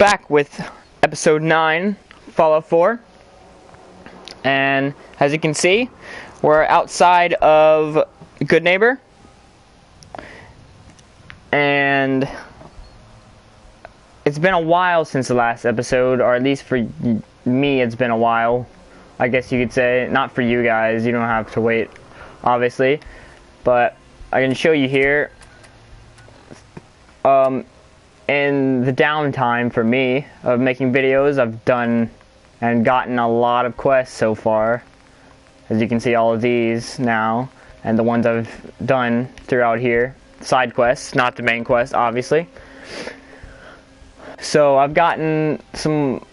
back with episode 9, Fallout 4. And as you can see, we're outside of Good Neighbor. And it's been a while since the last episode, or at least for me it's been a while, I guess you could say. Not for you guys, you don't have to wait, obviously. But I can show you here. In the downtime for me of making videos, I've done and gotten a lot of quests so far. As you can see, all of these now, and the ones I've done throughout here. Side quests, not the main quest, obviously. So I've gotten some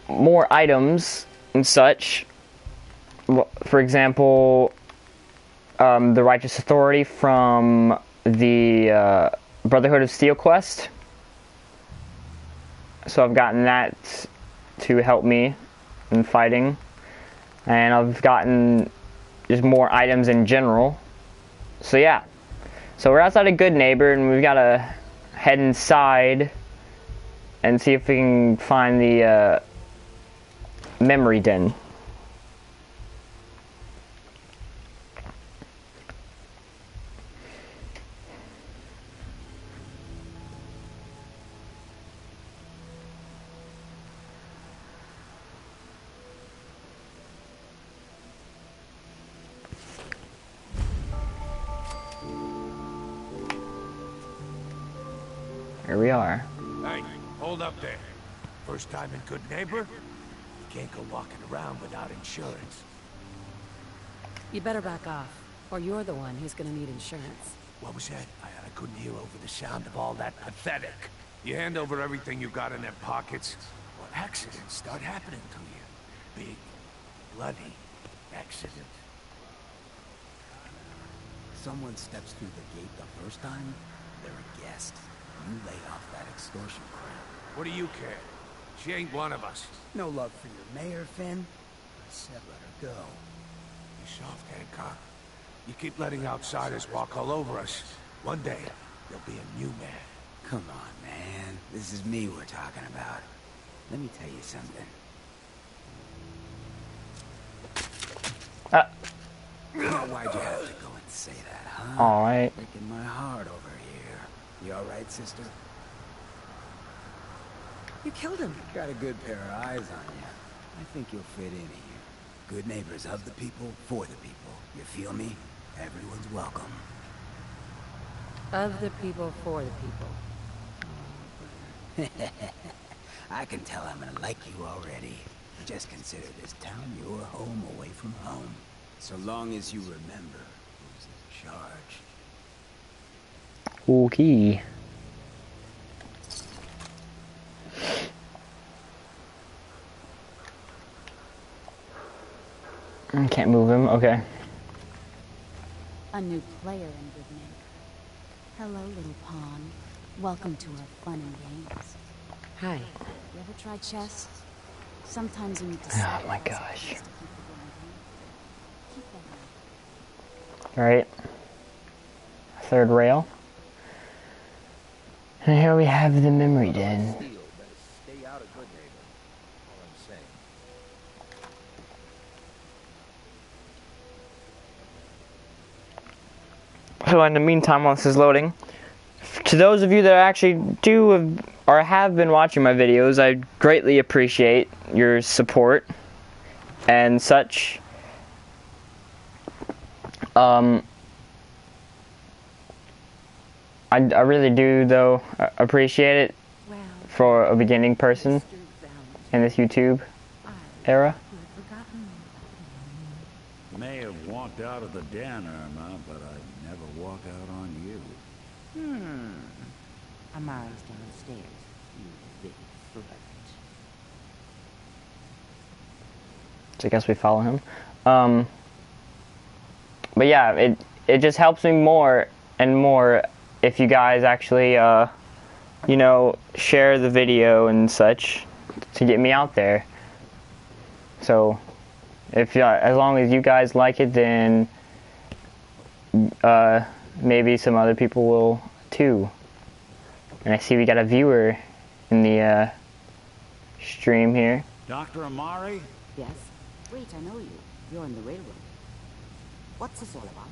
more items and such. For example, the Righteous Authority from the Brotherhood of Steel quest. So I've gotten that to help me in fighting. And I've gotten just more items in general. So yeah. So we're outside a Good Neighbor, and we've got to head inside and see if we can find the memory den. Here we are. Hey, hold up there. First time in Good Neighbor? You can't go walking around without insurance. You better back off, or you're the one who's gonna need insurance. What was that? I couldn't hear over the sound of all that pathetic. You hand over everything you got in their pockets, or accidents start happening to you. Big, bloody accident. Someone steps through the gate the first time, they're a guest. You lay off that extortion crap. What do you care? She ain't one of us. No love for your mayor, Finn? I said let her go. You soft, Hancock. You keep letting outsiders walk all over us. One day, there'll be a new man. Come on, man. This is me we're talking about. Let me tell you something. Oh, why'd you have to go and say that, huh? Alright. Breaking my heart over here. You alright, sister? You killed him. Got a good pair of eyes on you. I think you'll fit in here. Good neighbors of the people, for the people. You feel me? Everyone's welcome. Of the people, for the people. I can tell I'm gonna like you already. Just consider this town your home away from home. So long as you remember who's in charge. Okay. I can't move him. Okay. A new player in Good Neighbor. Hello, little pawn. Welcome to our fun and games. Hi. You ever try chess? Sometimes you need to. Oh my gosh. Keep that Alright. Third rail. And here we have the memory den. Stay out of Good Neighbor. All I'm saying. So in the meantime, while this is loading, to those of you that actually do or have been watching my videos, I greatly appreciate your support and such. I really do, though, appreciate it Well, for a beginning person Mr. Valentine, in this YouTube era. you had forgotten. May have walked out of the den, Irma, but I'd never walk out on you. Amari's downstairs. You big flirt. So I guess we follow him. But yeah, it just helps me more and more if you guys actually, you know, share the video and such to get me out there. So, if as long as you guys like it, then maybe some other people will too. And I see we got a viewer in the stream here. Dr. Amari? Yes? Wait, I know you. You're in the railroad. What's this all about?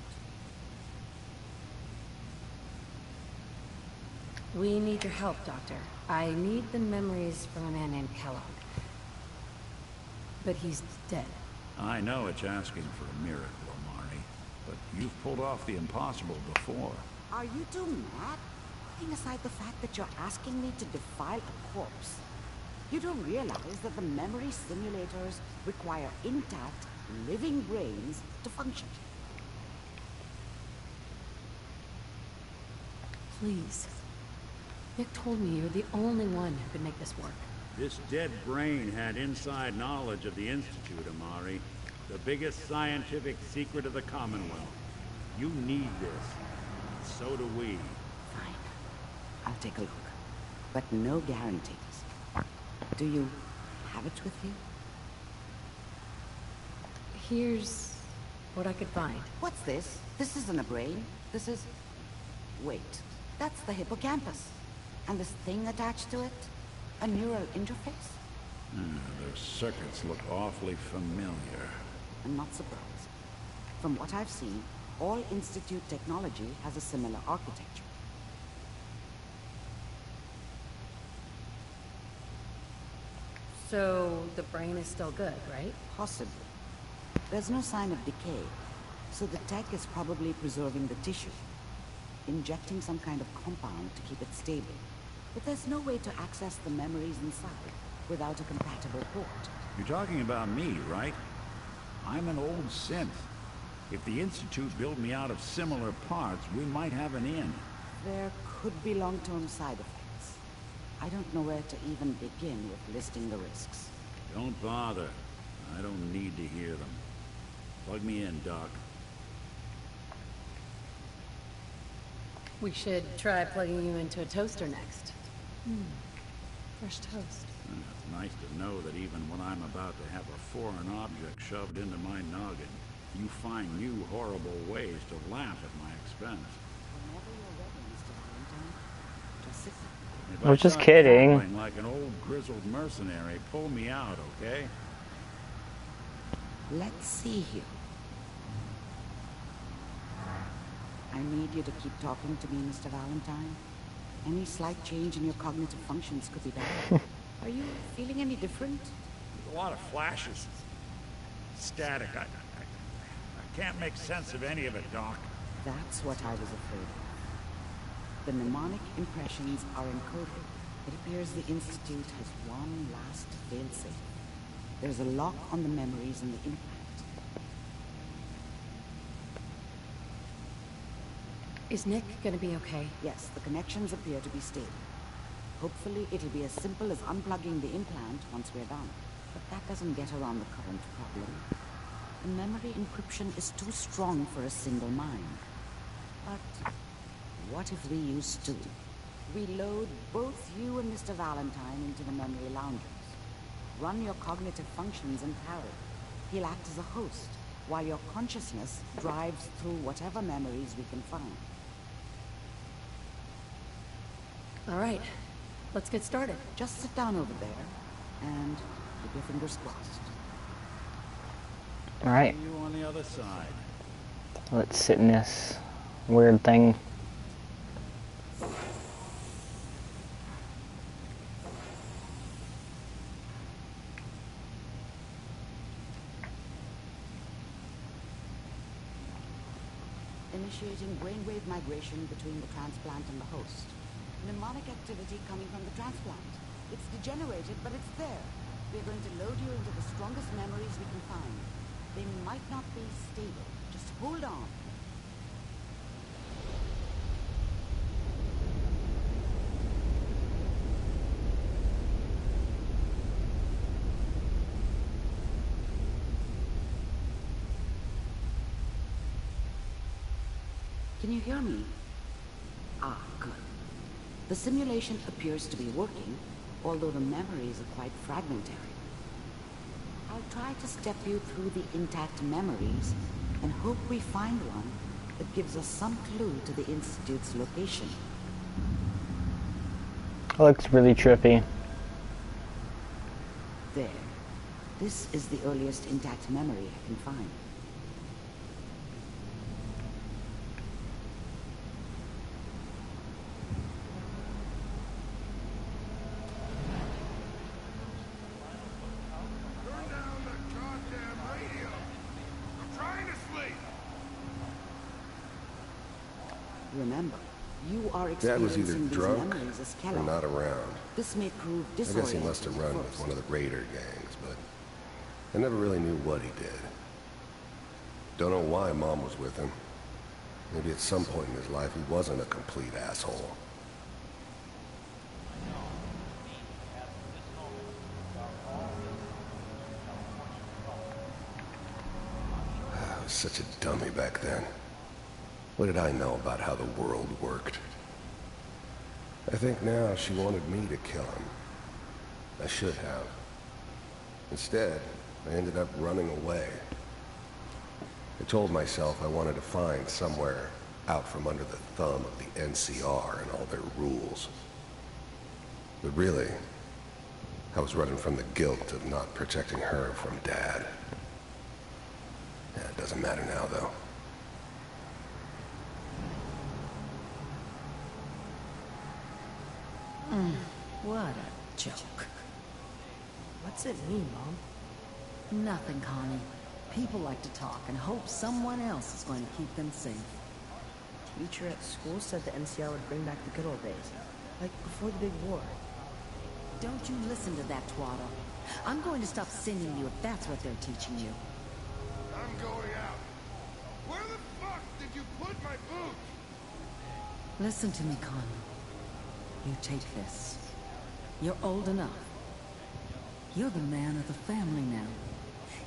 We need your help, Doctor. I need the memories from a man named Kellogg. But he's dead. I know it's asking for a miracle, Amari, but you've pulled off the impossible before. Are you two mad? Putting aside the fact that you're asking me to defile a corpse, you don't realize that the memory simulators require intact, living brains to function. Please. Nick told me you're the only one who could make this work. This dead brain had inside knowledge of the Institute, Amari. The biggest scientific secret of the Commonwealth. You need this. So do we. Fine. I'll take a look. But no guarantees. Do you have it with you? Here's what I could find. What's this? This isn't a brain. This is... Wait. That's the hippocampus. And this thing attached to it? A neural interface? Those circuits look awfully familiar. I'm not surprised. From what I've seen, all Institute technology has a similar architecture. So, the brain is still good, right? Possibly. There's no sign of decay, so the tech is probably preserving the tissue, injecting some kind of compound to keep it stable. But there's no way to access the memories inside without a compatible port. You're talking about me, right? I'm an old synth. If the Institute built me out of similar parts, we might have an in. There could be long-term side effects. I don't know where to even begin with listing the risks. Don't bother. I don't need to hear them. Plug me in, Doc. We should try plugging you into a toaster next. Fresh toast. It's nice to know that even when I'm about to have a foreign object shoved into my noggin, you find new horrible ways to laugh at my expense. Whenever you're ready, Mr. Valentine, just sit there. If I was I just start kidding. cackling like an old grizzled mercenary, pull me out, okay? Let's see here. I need you to keep talking to me, Mr. Valentine. Any slight change in your cognitive functions could be bad. Are you feeling any different? There's a lot of flashes. Static. I can't make sense of any of it, Doc. That's what I was afraid of. The mnemonic impressions are encoded. It appears the Institute has one last failsafe. There's a lock on the memories in the implant. Is Nick gonna be okay? Yes, the connections appear to be stable. Hopefully it'll be as simple as unplugging the implant once we're done. But that doesn't get around the current problem. The memory encryption is too strong for a single mind. But what if we use two? We load both you and Mr. Valentine into the memory loungers. Run your cognitive functions in parallel. He'll act as a host, while your consciousness drives through whatever memories we can find. All right, let's get started. Just sit down over there, and keep your fingers crossed. Alright, See you on the other side. let's sit in this weird thing. Initiating brainwave migration between the transplant and the host. Mnemonic activity coming from the transplant. It's degenerated, but it's there. We're going to load you into the strongest memories we can find. They might not be stable. Just hold on. Can you hear me? Ah, good. The simulation appears to be working, although the memories are quite fragmentary. I'll try to step you through the intact memories and hope we find one that gives us some clue to the Institute's location. It looks really trippy. There. This is the earliest intact memory I can find. Turn down the goddamn radio. I'm trying to sleep. Remember, you are Dad was either experiencing these drunk memories as or Kellogg. not around. This may prove I guess he disorienting must have at run with first. one of the raider gangs, but I never really knew what he did. Don't know why Mom was with him. Maybe at some point in his life he wasn't a complete asshole. I was such a dummy back then. What did I know about how the world worked? I think now she wanted me to kill him. I should have. Instead, I ended up running away. I told myself I wanted to find somewhere out from under the thumb of the NCR and all their rules. But really, I was running from the guilt of not protecting her from Dad. Yeah, it doesn't matter now, though. What a joke. What's it mean, Mom? Nothing, Connie. People like to talk and hope someone else is going to keep them safe. Teacher at school said the NCR would bring back the good old days. Like before the big war. Don't you listen to that twaddle. I'm going to stop sending you if that's what they're teaching you. I'm going out. Where the fuck did you put my boot? Listen to me, Connie. You take this. You're old enough. You're the man of the family now.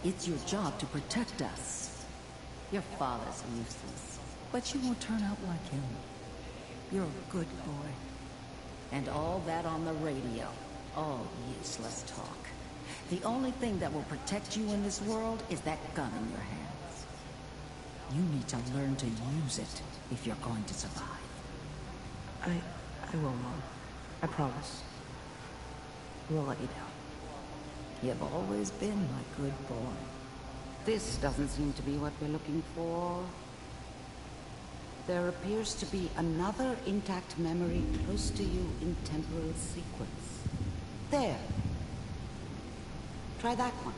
It's your job to protect us. Your father's useless, but you won't turn out like him. You're a good boy. And all that on the radio, all useless talk. The only thing that will protect you in this world is that gun in your hands. You need to learn to use it if you're going to survive. I will, Mom. I promise. I won't let you down. You've always been my good boy. This doesn't seem to be what we're looking for. There appears to be another intact memory close to you in temporal sequence. There. Try that one.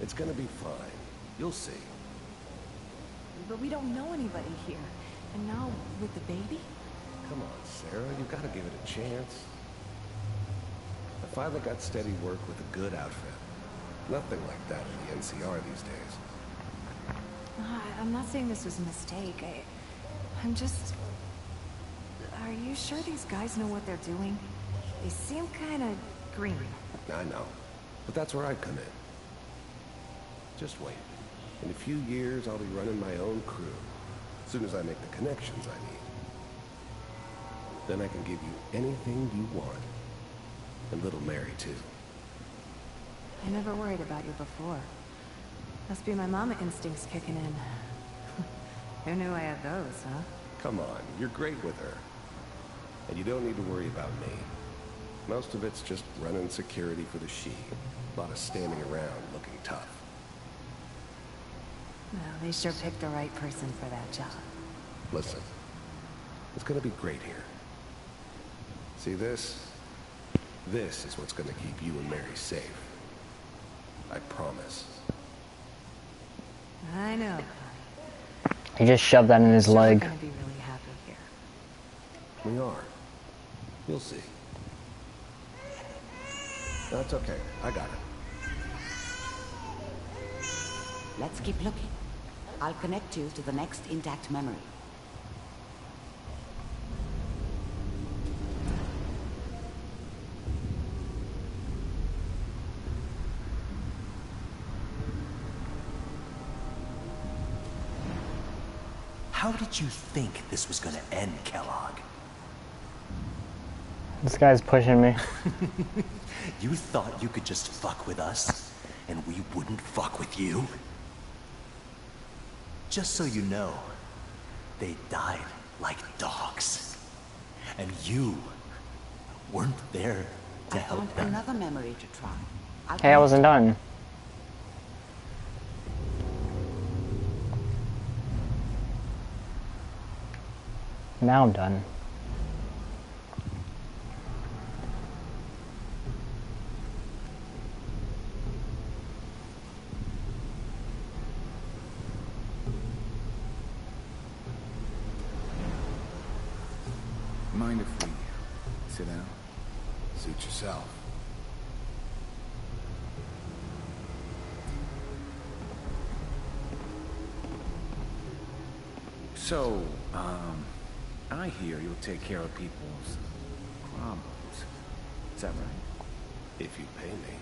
It's gonna be fine. You'll see. But we don't know anybody here. And now, with the baby? Come on, Sarah, you gotta give it a chance. I finally got steady work with a good outfit. Nothing like that in the NCR these days. I'm not saying this was a mistake. I'm just... Are you sure these guys know what they're doing? They seem kinda green. I know, but that's where I come in. Just wait. In a few years, I'll be running my own crew. As soon as I make the connections I need. Then I can give you anything you want. And little Mary, too. I never worried about you before. Must be my mama instincts kicking in. Who knew I had those, huh? Come on, you're great with her. And you don't need to worry about me. Most of it's just running security for the she. A lot of standing around looking tough. Well, they sure picked the right person for that job. Listen, it's gonna be great here. See this? This is what's gonna keep you and Mary safe. I promise. I know. He just shoved that in his Sure, leg. we're gonna be really happy here. We are. You'll see. That's okay. I got it. Let's keep looking. I'll connect you to the next intact memory. How did you think this was gonna end, Kellogg? This guy's pushing me. You thought you could just fuck with us, and we wouldn't fuck with you? Just so you know, they died like dogs. And you weren't there to help them. Another memory to try. Hey, I wasn't done. Now I'm done. Mind if we sit down? Suit yourself. So, I hear you'll take care of people's problems. Is that right? If you pay me.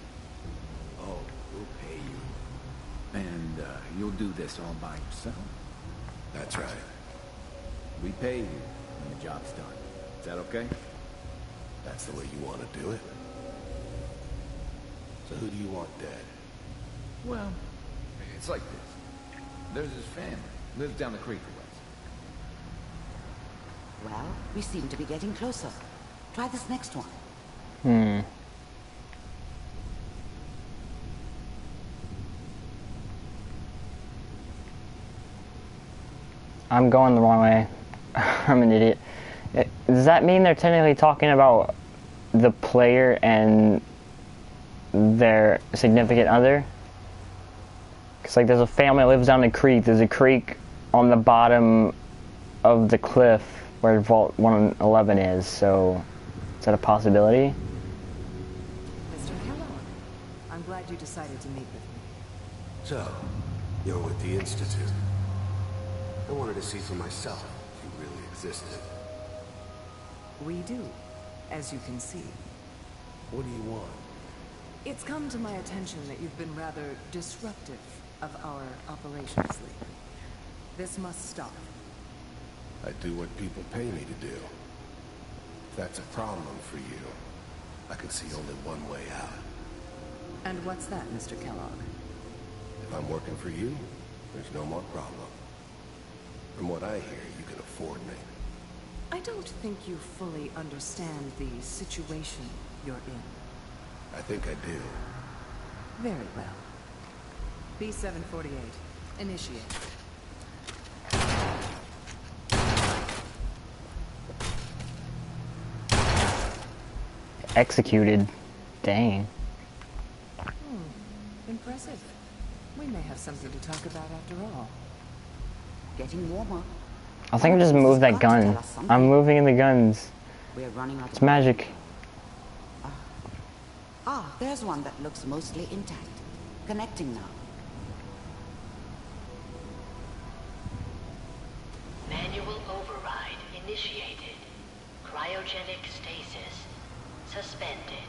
Oh, we'll pay you. And, you'll do this all by yourself? That's right. We pay you when the job's done. Is that okay? That's the way you want to do it. So who do you want dead? Well, it's like this. There's his family. Lives down the creek a ways. Well, we seem to be getting closer. Try this next one. I'm going the wrong way. I'm an idiot. Does that mean they're technically talking about the player and their significant other? Because, like, there's a family that lives down the creek. There's a creek on the bottom of the cliff where Vault 111 is, so is that a possibility? Mr. Kellogg, I'm glad you decided to meet with me. So, you're with the Institute. I wanted to see for myself if you really existed. We do, as you can see. What do you want? It's come to my attention that you've been rather disruptive of our operations lately. This must stop. I do what people pay me to do. If that's a problem for you, I can see only one way out. And what's that, Mr. Kellogg? If I'm working for you, there's no more problem. From what I hear, you can afford me. I don't think you fully understand the situation you're in. I think I do. Very well. B-748, initiate. Executed. Dang. Impressive. We may have something to talk about after all. Getting warmer. I think I just moved that gun. I'm moving the guns. We're running out It's of magic. There's one that looks mostly intact. Connecting now. Manual override initiated. Cryogenic stasis suspended.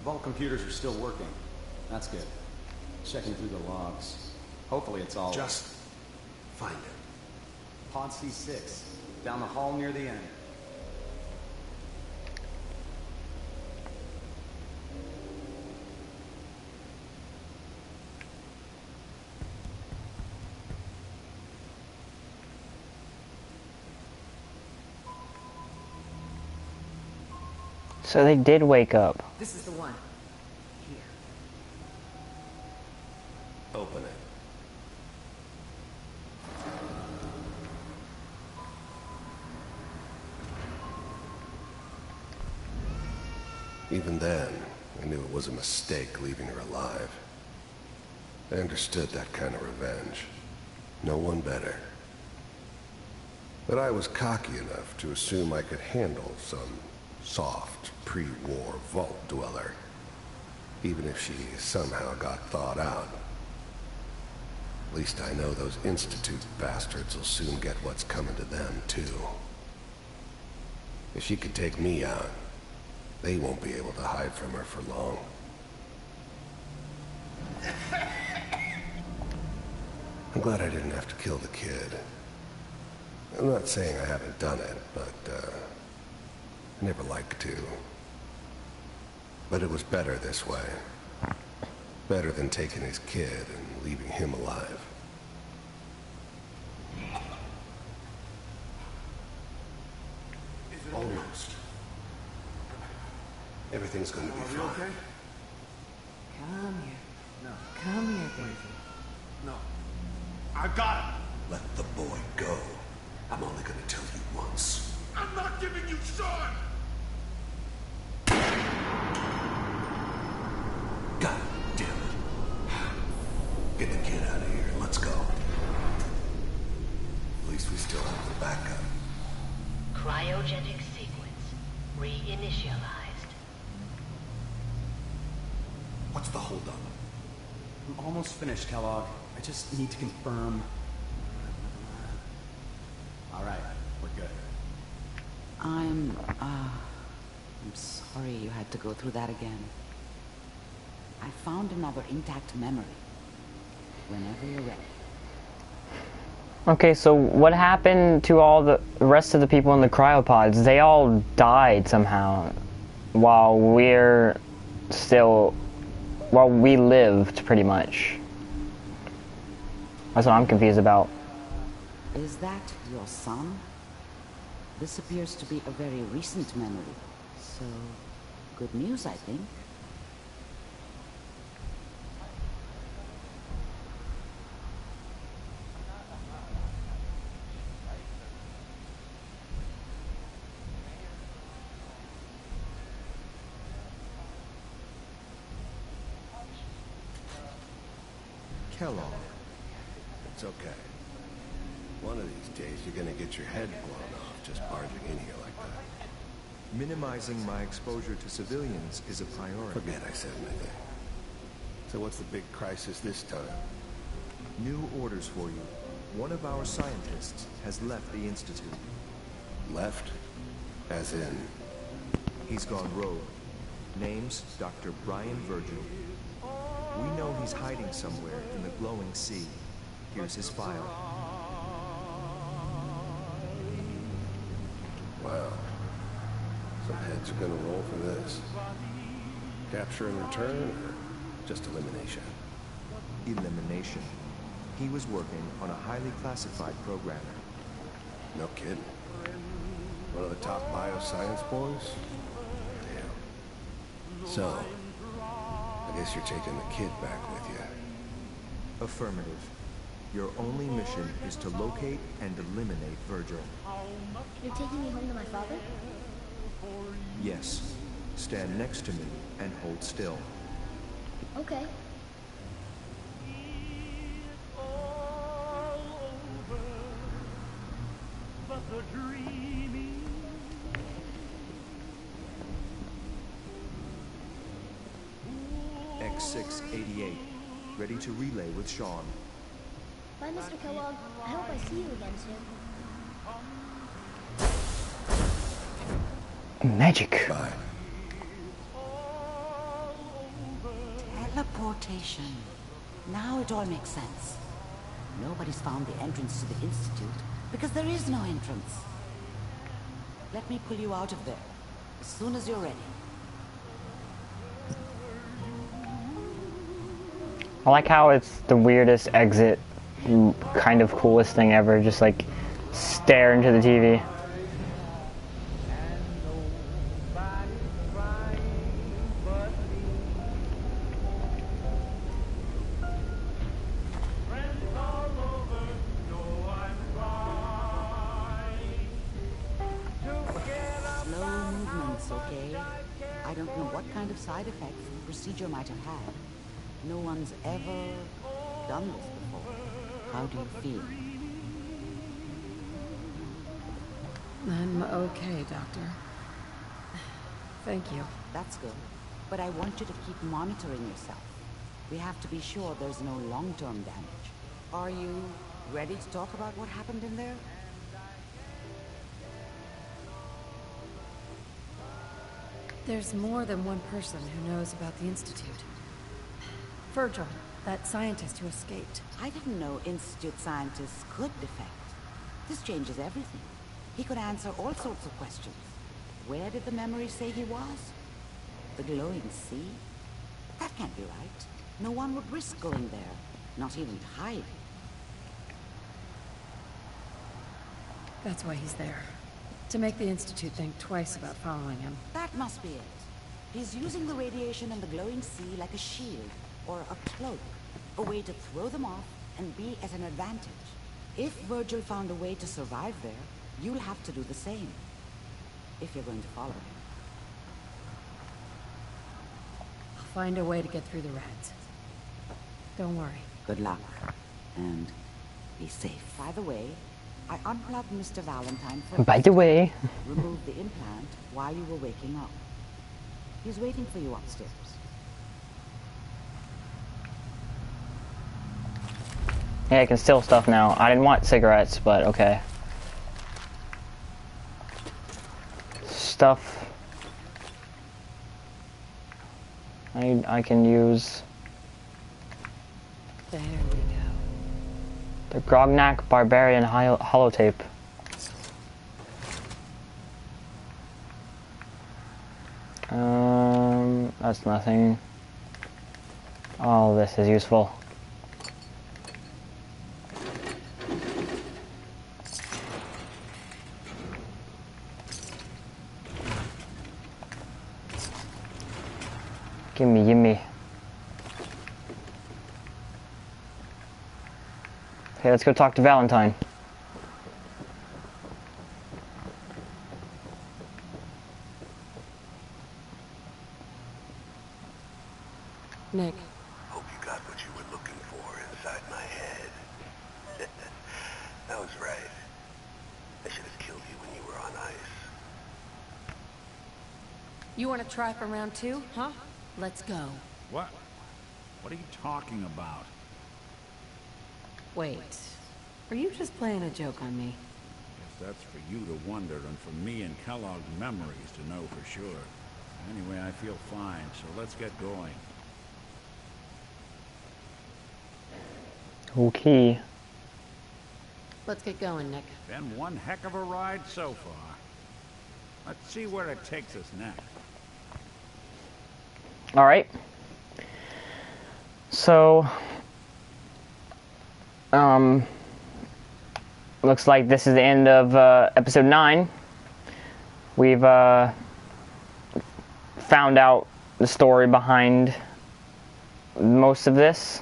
Vault computers are still working. That's good. Checking through the logs. Hopefully it's all... Just find it. Pod C6. Down the hall near the end. So they did wake up. This is the one. Here. Open it. Even then, I knew it was a mistake leaving her alive. I understood that kind of revenge. No one better. But I was cocky enough to assume I could handle some soft, pre-war vault dweller, even if she somehow got thawed out. At least I know those Institute bastards will soon get what's coming to them, too. If she could take me out, they won't be able to hide from her for long. I'm glad I didn't have to kill the kid. I'm not saying I haven't done it, but, I never liked to. But it was better this way. Better than taking his kid and leaving him alive. Everything's going to be fine. Okay? Come here. No. Come here, baby. No. I got him. Let the boy go. I'm only going to tell you once. I'm not giving you Sean! God damn it. Get the kid out of here. Let's go. At least we still have the backup. Cryogenic sequence reinitialized. What's the holdup? I'm almost finished, Kellogg. I just need to confirm. All right, we're good. I'm sorry you had to go through that again. I found another intact memory. Whenever you're ready. Okay, so what happened to all the rest of the people in the cryopods? They all died somehow, while we lived, pretty much. That's what I'm confused about. Is that your son? This appears to be a very recent memory. So, good news, I think. Kellogg. It's okay. One of these days you're gonna get your head blown off just barging in here like that. Minimizing my exposure to civilians is a priority. Forget I said anything. So what's the big crisis this time? New orders for you. One of our scientists has left the Institute. Left? As in? He's gone rogue. Name's Dr. Brian Virgil. We know he's hiding somewhere in the glowing sea. Here's his file. Wow. Some heads are gonna roll for this. Capture and return, or just elimination? Elimination. He was working on a highly classified programmer. No kidding. One of the top bioscience boys? Damn. So, I guess you're taking the kid back with you. Affirmative. Your only mission is to locate and eliminate Virgil. You're taking me home to my father? Yes. Stand next to me and hold still. Okay. X688. Ready to relay with Sean. Bye, Mr. Kellogg. I hope I see you again soon. Magic. Bye. Teleportation. Now it all makes sense. Nobody's found the entrance to the Institute because there is no entrance. Let me pull you out of there as soon as you're ready. I like how it's the weirdest exit, kind of coolest thing ever, just like stare into the TV. Slow movements, okay? I don't know what kind of side effects the procedure might have had. No one's ever done this before. How do you feel? I'm okay, Doctor. Thank you. That's good. But I want you to keep monitoring yourself. We have to be sure there's no long-term damage. Are you ready to talk about what happened in there? There's more than one person who knows about the Institute. Virgil, that scientist who escaped. I didn't know Institute scientists could defect. This changes everything. He could answer all sorts of questions. Where did the memory say he was? The glowing sea? That can't be right. No one would risk going there, not even to hide. That's why he's there. To make the Institute think twice about following him. That must be it. He's using the radiation and the glowing sea like a shield, or a cloak, a way to throw them off and be at an advantage. If Virgil found a way to survive there, you'll have to do the same, if you're going to follow him. I'll find a way to get through the rats. Don't worry. Good luck, and be safe. By the way, I unplugged Mr. Valentine first. By the way. Removed the implant while you were waking up. He's waiting for you upstairs. Yeah, I can steal stuff now. I didn't want cigarettes, but okay. Stuff. I can use. There we go. The Grognak Barbarian holotape. That's nothing. All this is useful. Gimme. Okay, let's go talk to Valentine. Nick. Hope you got what you were looking for inside my head. That was right. I should have killed you when you were on ice. You want to try for round 2, huh? Let's go. What? What are you talking about? Wait. Are you just playing a joke on me? Guess that's for you to wonder and for me and Kellogg's memories to know for sure. Anyway, I feel fine, so let's get going. Okay. Let's get going, Nick. Been one heck of a ride so far. Let's see where it takes us next. Alright. So, looks like this is the end of episode 9. We've found out the story behind most of this.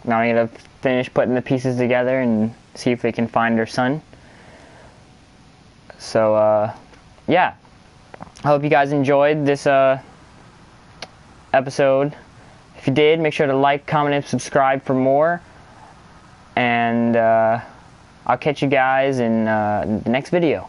Now I need to finish putting the pieces together and see if we can find her son. So, yeah. I hope you guys enjoyed this episode. If you did, make sure to like, comment, and subscribe for more. And I'll catch you guys in the next video.